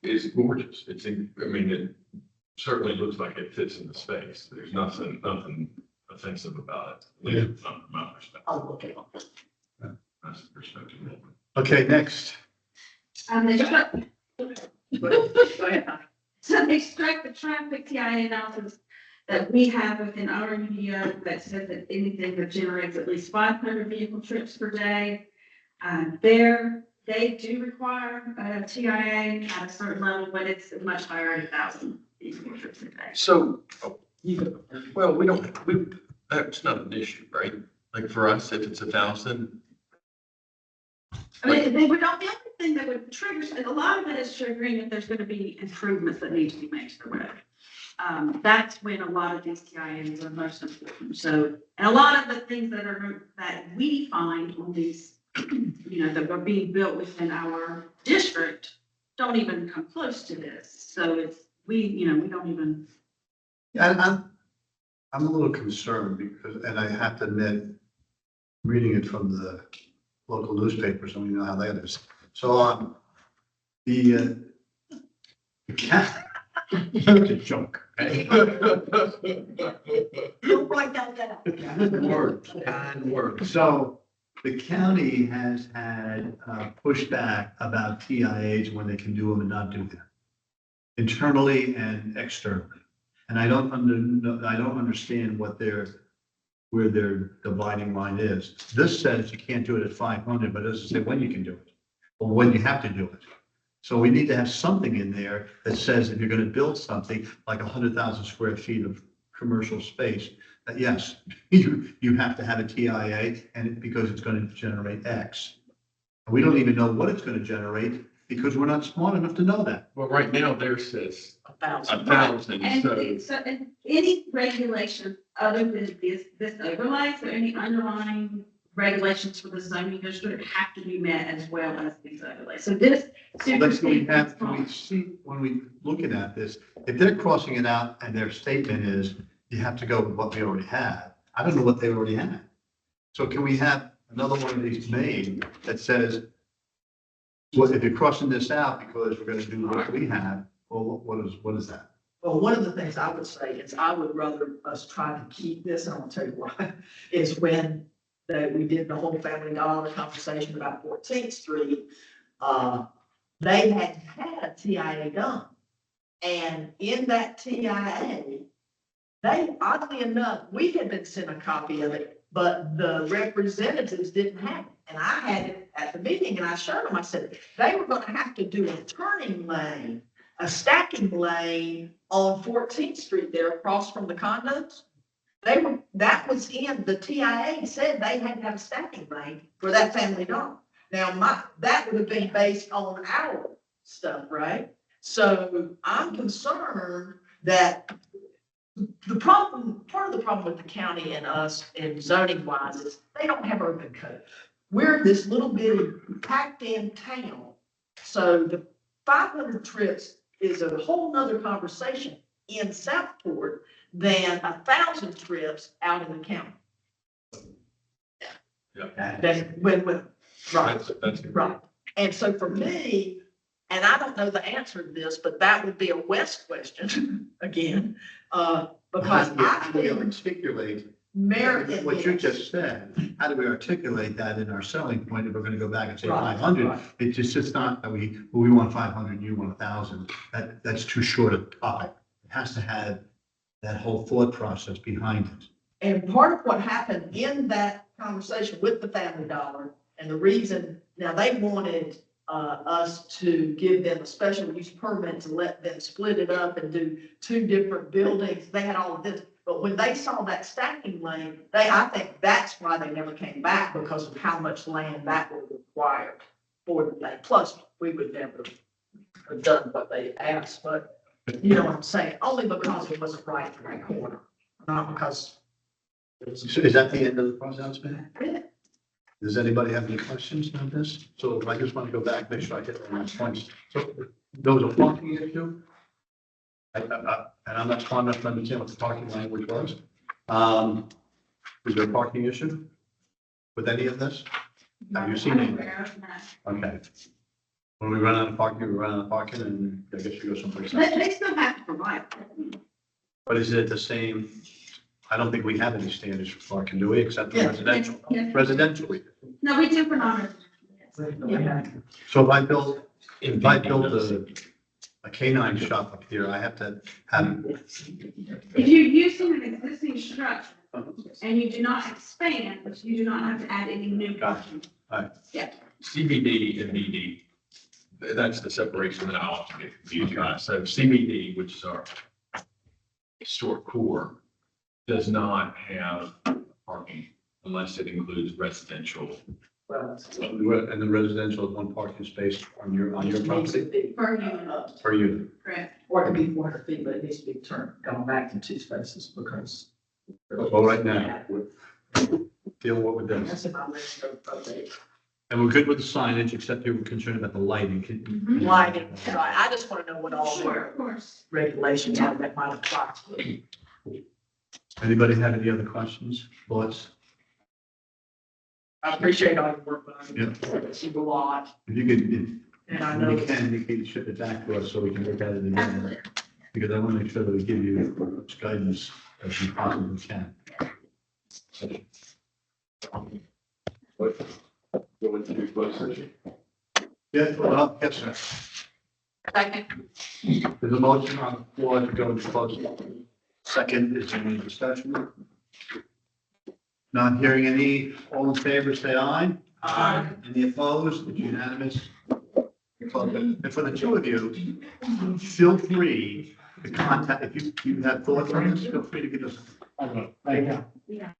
is gorgeous. It certainly looks like it fits in the space. There's nothing offensive about it. At least from my perspective. I'll look at it. That's the perspective. Okay, next. They struck, Go ahead, honey. so they struck the traffic TIA analysis that we have within our UDO that says that anything that generates at least 500 vehicle trips per day. They do require a TIA at a certain level, but it's much higher at 1,000 vehicle trips a day. So, that's not an issue, right? Like for us, if it's 1,000, I mean, they would not, the only thing that would trigger, a lot of it is triggering if there's gonna be improvements that need to be made to the road. That's when a lot of these TINs are most important. So, and a lot of the things that we find on these, that are being built within our district don't even come close to this. So we don't even. Yeah, I'm a little concerned because, and I have to admit, reading it from the local newspapers, and we know how that is. So, the cat, it's a joke. Okay? Don't write that down. Kind words. So the county has had pushback about TIAs when they can do them and not do them, internally and externally. And I don't understand where their dividing line is. This says you can't do it at 500, but it doesn't say when you can do it or when you have to do it. So we need to have something in there that says if you're going to build something like 100,000 square feet of commercial space, that yes, you have to have a TIA and because it's going to generate X. We don't even know what it's going to generate because we're not smart enough to know that. well, right now there says 1,000. 1,000, And so. and any regulation other than this overlay, so any underlying regulations for the zoning district have to be met as well as these overlays. So this. So let's do we see, when we looking at this, if they're crossing it out and their statement is, you have to go with what we already have. I don't know what they already have. So can we have another one of these made that says, well, if you're crossing this out because we're going to do what we have, well, what is that? Well, one of the things I would say is I would rather us try to keep this, and I'll tell you why, is when we did the whole Family Dollar conversation about 14th Street, they had a TIA done. And in that TIA, they, oddly enough, we had been sent a copy of it, but the representatives didn't have it. And I had it at the meeting and I showed them, I said, they were gonna have to do a turning lane, a stacking lane on 14th Street there across from the condos. That was in, the TIA said they had to have a stacking lane for that Family Dollar. Now, that would have been based on our stuff, right? So I'm concerned that part of the problem with the county and us in zoning wise is they don't have urban code. We're this little bitty packed in town. So the 500 trips is a whole nother conversation in Southport than 1,000 trips out in the county. Yeah. Right. That's Right. And so for me, and I don't know the answer to this, but that would be a West question again, because How I do we think articulate merit. what you just said? How do we articulate that in our selling point if we're gonna go back and say Right, 500? right. It's not that we want 500, you want 1,000. That's too short a topic. It has to have that whole thought process behind it. And part of what happened in that conversation with the Family Dollar, and the reason, now they wanted us to give them a special use permit to let them split it up and do 2 different buildings. They had all of this, but when they saw that stacking lane, I think that's why they never came back, because of how much land that would require for the thing. Plus, we would never have done what they asked, but you know what I'm saying? Only because it wasn't right for that corner, not because. So is that the end of the process, man? Does anybody have any questions on this? So I just want to go back, make sure I get the last points. So there was a parking issue. And I'm not smart enough to understand what the parking language was. Was there a parking issue with any of this? Have you seen it? Okay. When we run out of parking, we run out of parking, and I guess you go someplace else. They still have to provide. But is it the same? I don't think we have any standards for parking, do we, except for Yeah. residential? Yes. Residential. No, we do for non-residential. Yeah. So if I build a canine shop up here, I have to have, If you're using an existing structure and you do not expand, you do not have to add any new parking. CBD and BD. That's the separation that I often get confused by. So CBD, which is our historic core, does not have parking unless it includes residential. and the residential is one parking space on your property Per unit, per unit. correct. Or it could be 400 feet, but it needs to be gone back to 2 spaces because. Well, right now, deal what with this. That's in my list of updates. And we're good with the signage, except you were concerned about the lighting. Lighting, right, I just want to know what all Sure, the of course. regulations are that might apply to it. Anybody have any other questions, thoughts? I appreciate all your work, but Yeah. it's a lot, If you could, and I if know you it's. can ship it back to us so we can look at it again. Because I want to make sure that we give you as much guidance as we possibly can. Go into closed session. Yeah, well, yes, sir. Second. There's a motion on the floor to go into closed. Second, is there any discussion? Not hearing any, all in favor, say aye. Aye. Any opposed? It's unanimous. And for the 2 of you, feel free to contact, if you have thoughts on this, feel free to give us. Yeah.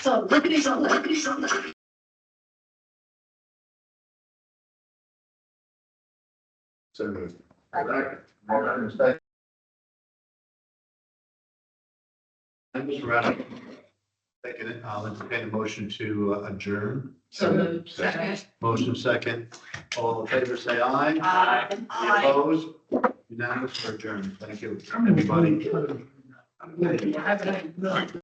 So look. So moved. Thank you, Mr. Raddick. Taking it, I'll entertain a motion to adjourn. So moved. Second. Motion second. All in favor, say aye. Aye. Any opposed? Unanimous for adjourn. Thank you, everybody. I haven't had enough.